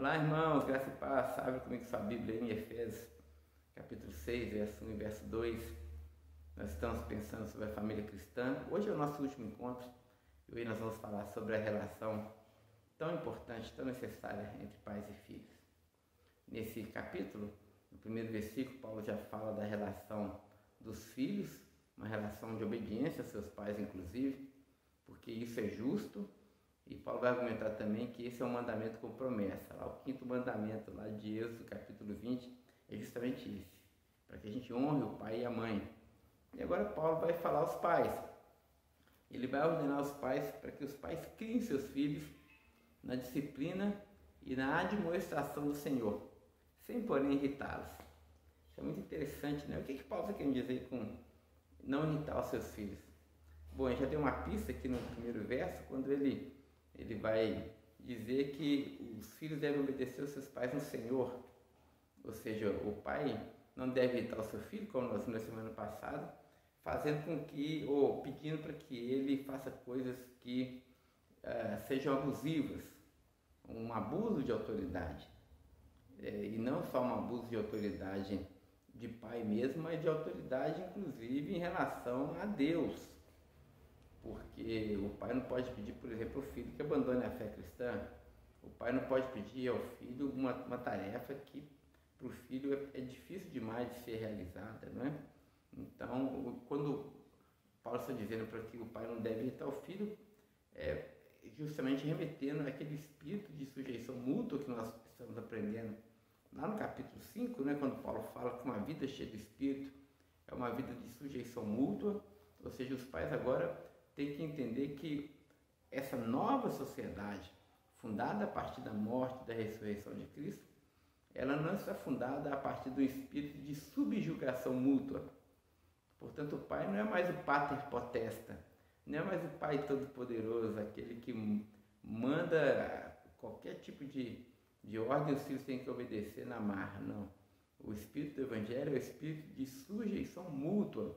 Olá, irmãos, graça e paz. Abre comigo sua Bíblia em Efésios, capítulo 6, verso 1 e verso 2. Nós estamos pensando sobre a família cristã. Hoje é o nosso último encontro e hoje nós vamos falar sobre a relação tão importante, tão necessária entre pais e filhos. Nesse capítulo, no primeiro versículo, Paulo já fala da relação dos filhos, uma relação de obediência aos seus pais, inclusive, porque isso é justo. E Paulo vai argumentar também que esse é um mandamento com promessa. Lá, o quinto mandamento, lá de Êxodo, capítulo 20, é justamente esse, para que a gente honre o pai e a mãe. E agora Paulo vai falar aos pais. Ele vai ordenar aos pais para que os pais criem seus filhos na disciplina e na admoestação do Senhor, sem porém irritá-los. Isso é muito interessante, né? O que Paulo está querendo dizer com não irritar os seus filhos? Bom, ele já deu uma pista aqui no primeiro verso, quando ele vai dizer que os filhos devem obedecer aos seus pais no Senhor. Ou seja, o pai não deve irritar o seu filho, como nós vimos na semana passada, fazendo com que, ou pedindo para que ele faça coisas que sejam abusivas, um abuso de autoridade. E não só um abuso de autoridade de pai mesmo, mas de autoridade inclusive em relação a Deus. Porque o pai não pode pedir, por exemplo, ao filho que abandone a fé cristã. O pai não pode pedir ao filho uma tarefa que para o filho é difícil demais de ser realizada, não é? Então, quando Paulo está dizendo para que o pai não deve irritar o filho, é justamente remetendo àquele espírito de sujeição mútua que nós estamos aprendendo lá no capítulo 5, né, quando Paulo fala que uma vida cheia de espírito é uma vida de sujeição mútua, ou seja, os pais agora têm que entender que essa nova sociedade, fundada a partir da morte e da ressurreição de Cristo, ela não está fundada a partir do espírito de subjugação mútua. Portanto, o pai não é mais o pater potesta, não é mais o pai todo-poderoso, aquele que manda qualquer tipo de ordem, os filhos têm que obedecer na marra, não. O espírito do evangelho é o espírito de sujeição mútua.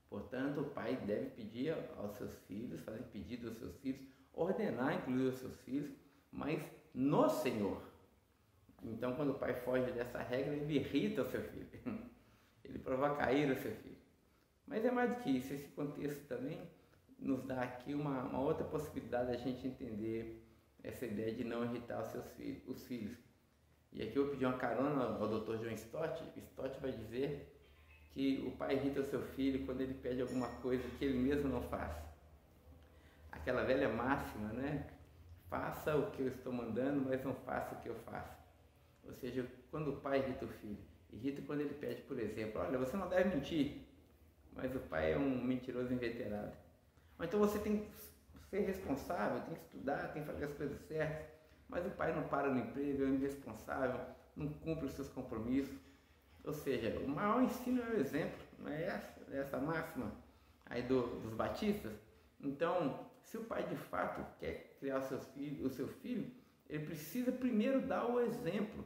Portanto, o pai deve pedir aos seus filhos, fazer pedido aos seus filhos, ordenar inclusive aos seus filhos, mas no Senhor. Então, quando o pai foge dessa regra, ele irrita o seu filho, ele provoca a ira ao seu filho. Mas é mais do que isso, esse contexto também nos dá aqui uma outra possibilidade de a gente entender essa ideia de não irritar os filhos. E aqui eu pedi uma carona ao Dr. John Stott. Stott vai dizer que o pai irrita o seu filho quando ele pede alguma coisa que ele mesmo não faz. Aquela velha máxima, né? Faça o que eu estou mandando, mas não faça o que eu faço. Ou seja, quando o pai irrita o filho, irrita quando ele pede, por exemplo, olha, você não deve mentir, mas o pai é um mentiroso inveterado. Ou então você tem que ser responsável, tem que estudar, tem que fazer as coisas certas, mas o pai não para no emprego, é um irresponsável, não cumpre os seus compromissos. Ou seja, o maior ensino é o exemplo, não é essa máxima aí dos batistas? Então, se o pai de fato quer criar o seu filho, ele precisa primeiro dar o exemplo,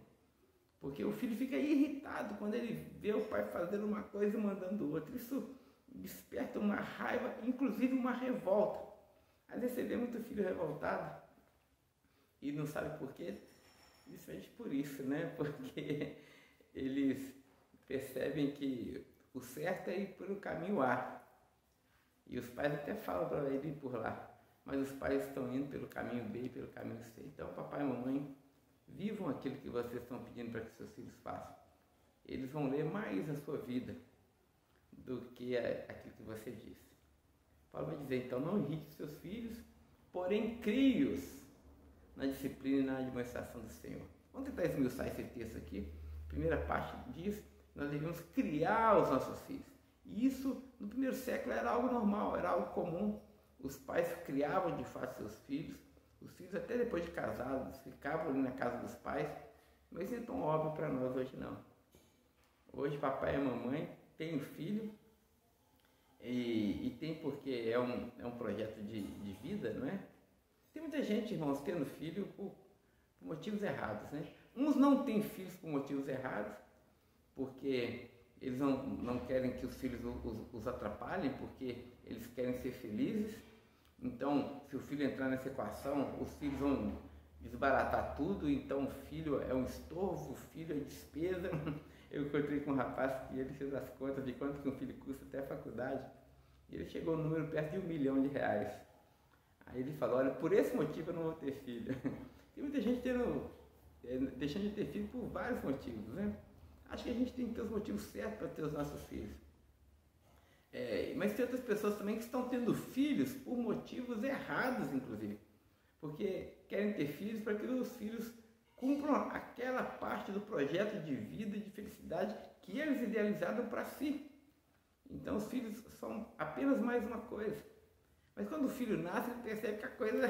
porque o filho fica irritado quando ele vê o pai fazendo uma coisa e mandando outra. Isso desperta uma raiva, inclusive uma revolta. Às vezes você vê muito filho revoltado e não sabe por quê, justamente por isso, né? Porque eles percebem que o certo é ir pelo caminho A. E os pais até falam para ele ir por lá, mas os pais estão indo pelo caminho B e pelo caminho C. Então, papai e mamãe, vivam aquilo que vocês estão pedindo para que seus filhos façam. Eles vão ler mais a sua vida do que aquilo que você disse. Paulo vai dizer, então, não irrite seus filhos, porém crie-os na disciplina e na administração do Senhor. Vamos tentar esmiuçar esse texto aqui. A primeira parte diz, nós devemos criar os nossos filhos. E isso, no primeiro século, era algo normal, era algo comum. Os pais criavam de fato seus filhos. Os filhos, até depois de casados, ficavam ali na casa dos pais. Mas não é tão óbvio para nós hoje, não. Hoje, papai e mamãe têm um filho. E tem porque é um projeto de vida, não é? Tem muita gente, irmãos, tendo filho por motivos errados, né? Uns não têm filhos por motivos errados, porque eles não querem que os filhos os atrapalhem, porque eles querem ser felizes. Então, se o filho entrar nessa equação, os filhos vão desbaratar tudo, então o filho é um estorvo, o filho é despesa. Eu encontrei com um rapaz que ele fez as contas de quanto que um filho custa até a faculdade, e ele chegou no número perto de R$1 milhão. Aí ele falou, olha, por esse motivo eu não vou ter filho. Tem muita gente deixando de ter filho por vários motivos, né? Acho que a gente tem que ter os motivos certos para ter os nossos filhos. Mas tem outras pessoas também que estão tendo filhos por motivos errados, inclusive. Porque querem ter filhos para que os filhos cumpram aquela parte do projeto de vida e de felicidade que eles idealizaram para si. Então os filhos são apenas mais uma coisa. Mas quando o filho nasce, ele percebe que a coisa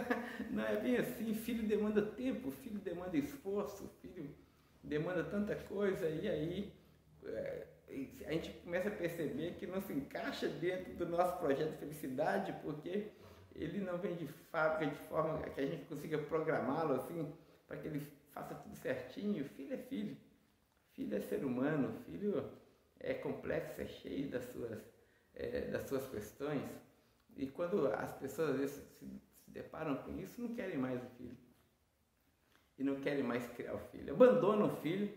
não é bem assim. Filho demanda tempo, filho demanda esforço, filho demanda tanta coisa, e aí a gente começa a perceber que não se encaixa dentro do nosso projeto de felicidade, porque ele não vem de fábrica de forma que a gente consiga programá-lo assim, para que ele faça tudo certinho. Filho é filho, filho é ser humano, filho é complexo, é cheio das suas questões. E quando as pessoas às vezes se deparam com isso, não querem mais o filho. E não querem mais criar o filho. Abandonam o filho,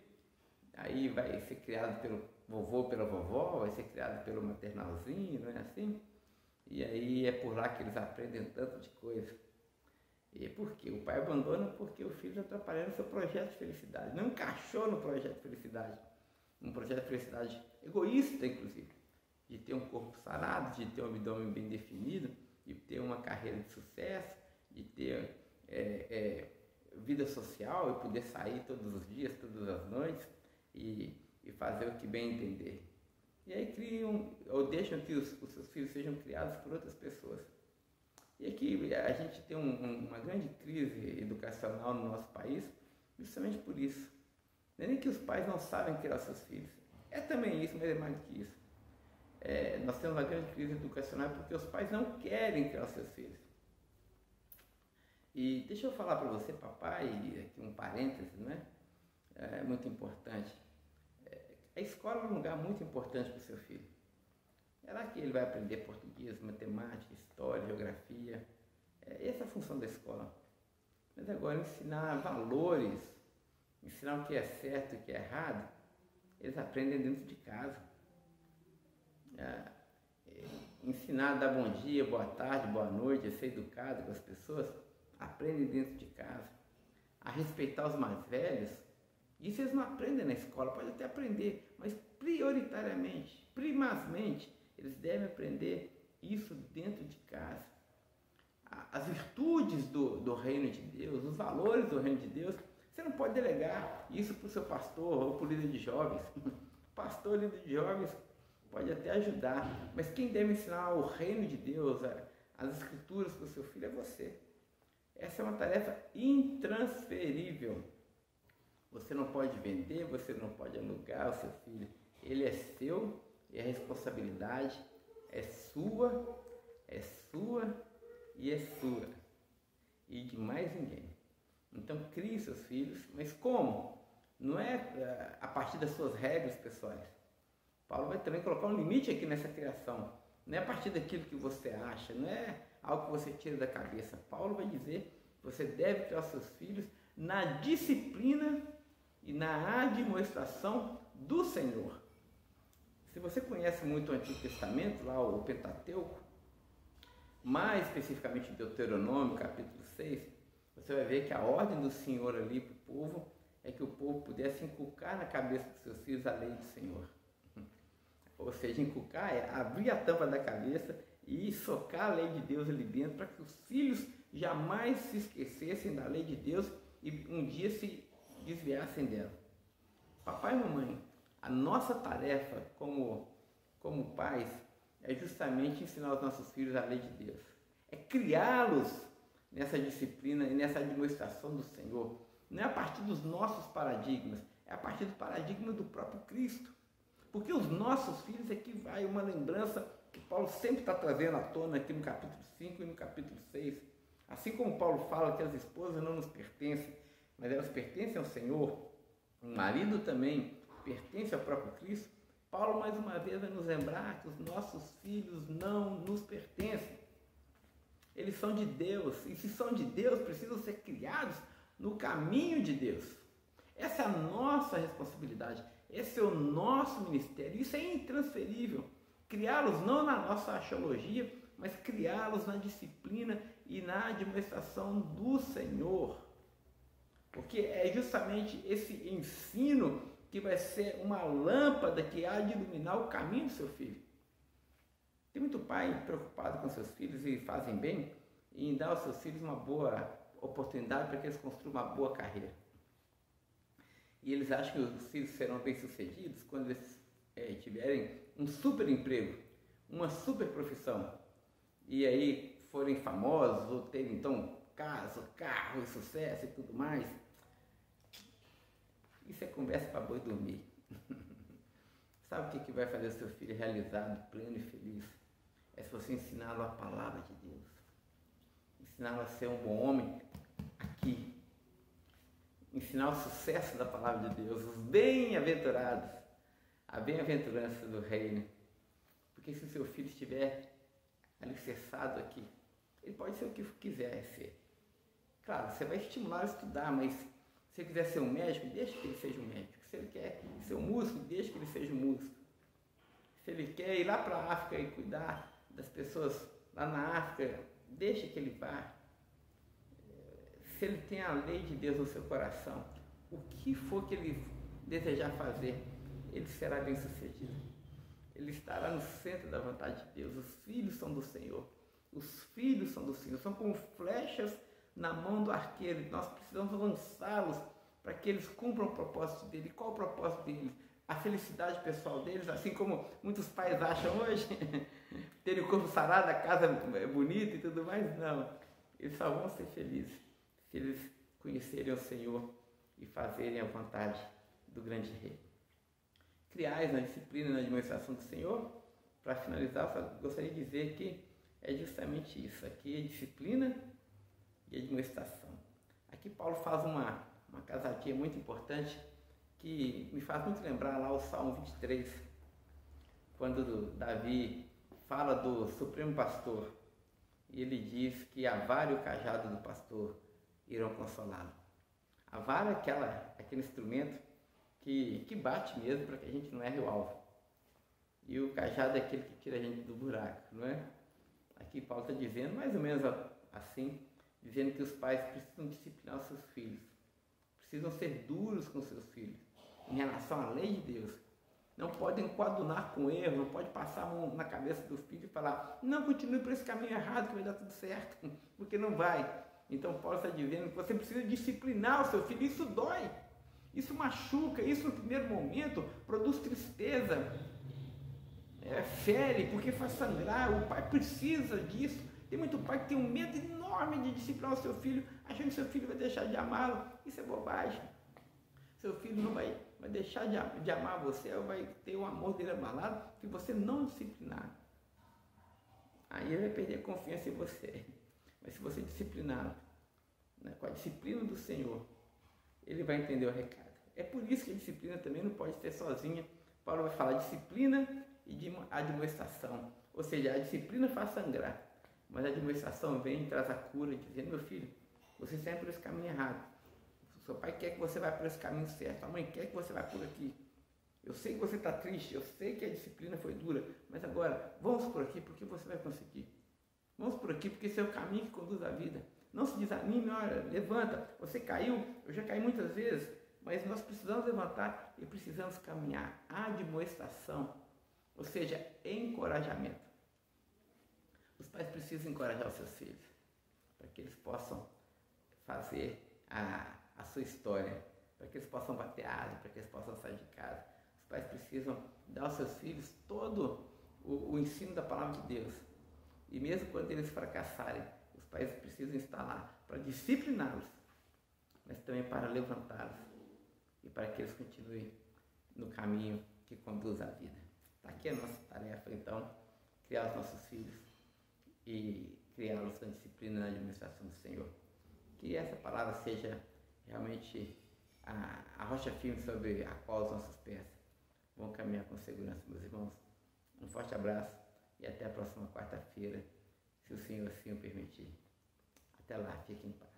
aí vai ser criado pelo vovô, pela vovó, vai ser criado pelo maternalzinho, não é assim? E aí é por lá que eles aprendem tanto de coisa. E por quê? O pai abandona porque o filho está atrapalhando seu projeto de felicidade. Não encaixou no projeto de felicidade. Um projeto de felicidade egoísta, inclusive. De ter um corpo sarado, de ter um abdômen bem definido, de ter uma carreira de sucesso, de ter vida social e poder sair todos os dias, todas as noites e fazer o que bem entender. E aí criam, ou deixam que os seus filhos sejam criados por outras pessoas. E aqui a gente tem uma grande crise educacional no nosso país, justamente por isso. Não é nem que os pais não sabem criar seus filhos. É também isso, mas é mais do que isso. Nós temos uma grande crise educacional porque os pais não querem criar os seus filhos. E deixa eu falar para você, papai, aqui um parêntese, né? É muito importante. A escola é um lugar muito importante para o seu filho. É lá que ele vai aprender português, matemática, história, geografia. Essa é a função da escola. Mas agora ensinar valores, ensinar o que é certo e o que é errado, eles aprendem dentro de casa. Ensinar a dar bom dia, boa tarde, boa noite, a ser educado com as pessoas, aprendem dentro de casa. A respeitar os mais velhos, isso eles não aprendem na escola, pode até aprender, mas prioritariamente, primazmente, eles devem aprender isso dentro de casa. As virtudes do reino de Deus, os valores do reino de Deus, você não pode delegar isso para o seu pastor ou para o líder de jovens. Pastor, líder de jovens, pode até ajudar, mas quem deve ensinar o reino de Deus, as escrituras para o seu filho é você. Essa é uma tarefa intransferível. Você não pode vender, você não pode alugar o seu filho. Ele é seu e a responsabilidade é sua e é sua. E de mais ninguém. Então crie seus filhos, mas como? Não é a partir das suas regras pessoais. Paulo vai também colocar um limite aqui nessa criação. Não é a partir daquilo que você acha, não é algo que você tira da cabeça. Paulo vai dizer que você deve criar seus filhos na disciplina e na admoestação do Senhor. Se você conhece muito o Antigo Testamento, lá o Pentateuco, mais especificamente Deuteronômio, capítulo 6, você vai ver que a ordem do Senhor ali para o povo é que o povo pudesse inculcar na cabeça dos seus filhos a lei do Senhor. Ou seja, inculcar é abrir a tampa da cabeça e socar a lei de Deus ali dentro para que os filhos jamais se esquecessem da lei de Deus e um dia se desviassem dela. Papai e mamãe, a nossa tarefa como pais é justamente ensinar aos nossos filhos a lei de Deus. É criá-los nessa disciplina e nessa administração do Senhor. Não é a partir dos nossos paradigmas, é a partir do paradigma do próprio Cristo. Porque os nossos filhos é que vai uma lembrança que Paulo sempre está trazendo à tona aqui no capítulo 5 e no capítulo 6. Assim como Paulo fala que as esposas não nos pertencem, mas elas pertencem ao Senhor, o marido também pertence ao próprio Cristo, Paulo mais uma vez vai nos lembrar que os nossos filhos não nos pertencem. Eles são de Deus, e se são de Deus, precisam ser criados no caminho de Deus. Essa é a nossa responsabilidade, esse é o nosso ministério, isso é intransferível. Criá-los não na nossa axiologia, mas criá-los na disciplina e na administração do Senhor. Porque é justamente esse ensino que vai ser uma lâmpada que há de iluminar o caminho do seu filho. Tem muito pai preocupado com seus filhos e fazem bem em dar aos seus filhos uma boa oportunidade para que eles construam uma boa carreira. E eles acham que os filhos serão bem-sucedidos quando eles tiverem um super emprego, uma super profissão, e aí forem famosos ou terem então casa, carro e sucesso e tudo mais. Isso é conversa para boi dormir. Sabe o que vai fazer o seu filho realizado, pleno e feliz? É se você ensiná-lo a palavra de Deus. Ensiná-lo a ser um bom homem aqui. Ensinar o sucesso da palavra de Deus, os bem-aventurados, a bem-aventurança do reino. Porque se o seu filho estiver alicerçado aqui, ele pode ser o que quiser ser. Claro, você vai estimular a estudar, mas se ele quiser ser um médico, deixa que ele seja um médico. Se ele quer ser um músico, deixa que ele seja um músico. Se ele quer ir lá para a África e cuidar das pessoas lá na África, deixa que ele vá. Se ele tem a lei de Deus no seu coração, o que for que ele desejar fazer, ele será bem sucedido. Ele estará no centro da vontade de Deus. Os filhos são do Senhor. Os filhos são do Senhor. São como flechas na mão do arqueiro. Nós precisamos lançá-los para que eles cumpram o propósito dele. Qual o propósito deles? A felicidade pessoal deles, assim como muitos pais acham hoje, terem o corpo sarado, a casa bonita e tudo mais. Não, eles só vão ser felizes se eles conhecerem o Senhor e fazerem a vontade do grande Rei. Criais na disciplina e na administração do Senhor. Para finalizar, eu só gostaria de dizer que é justamente isso. Aqui é disciplina e administração. Aqui Paulo faz uma casadinha muito importante que me faz muito lembrar lá o Salmo 23, quando Davi fala do Supremo Pastor e ele diz que a vara e o cajado do pastor irão consolá-lo. A vara é aquele instrumento que bate mesmo para que a gente não erre o alvo. E o cajado é aquele que tira a gente do buraco, não é? Aqui Paulo está dizendo mais ou menos assim, dizendo que os pais precisam disciplinar os seus filhos, precisam ser duros com seus filhos em relação à lei de Deus. Não podem coadunar com erro, não pode passar a mão na cabeça do filho e falar, não, continue por esse caminho errado que vai dar tudo certo, porque não vai. Então Paulo está dizendo que você precisa disciplinar o seu filho, isso dói, isso machuca, isso no primeiro momento produz tristeza, fere, porque faz sangrar, o pai precisa disso. Tem muito pai que tem um medo enorme de disciplinar o seu filho, achando que seu filho vai deixar de amá-lo. Isso é bobagem. Seu filho não vai deixar de amar você, ou vai ter o amor dele abalado se você não disciplinar. Aí ele vai perder a confiança em você. Mas se você disciplinar, né, com a disciplina do Senhor, ele vai entender o recado. É por isso que a disciplina também não pode ser sozinha. Paulo vai falar disciplina e de administração. Ou seja, a disciplina faz sangrar, mas a administração vem e traz a cura, dizendo, meu filho, você está indo por esse caminho errado. Seu pai quer que você vá por esse caminho certo, a mãe quer que você vá por aqui. Eu sei que você está triste, eu sei que a disciplina foi dura, mas agora, vamos por aqui porque você vai conseguir. Vamos por aqui porque esse é o caminho que conduz à vida. Não se desanime, olha, levanta. Você caiu, eu já caí muitas vezes, mas nós precisamos levantar e precisamos caminhar. Admoestação, ou seja, encorajamento. Os pais precisam encorajar os seus filhos para que eles possam fazer a sua história, para que eles possam bater asa, para que eles possam sair de casa. Os pais precisam dar aos seus filhos todo o ensino da palavra de Deus. E mesmo quando eles fracassarem, os pais precisam estar lá para discipliná-los, mas também para levantá-los e para que eles continuem no caminho que conduz à vida. Está aqui a nossa tarefa, então, criar os nossos filhos e criá-los na disciplina e na administração do Senhor. Que essa palavra seja realmente a rocha firme sobre a qual os nossos pés vão caminhar com segurança, meus irmãos. Um forte abraço e até a próxima quarta-feira, se o Senhor assim o permitir. Até lá, fique em paz.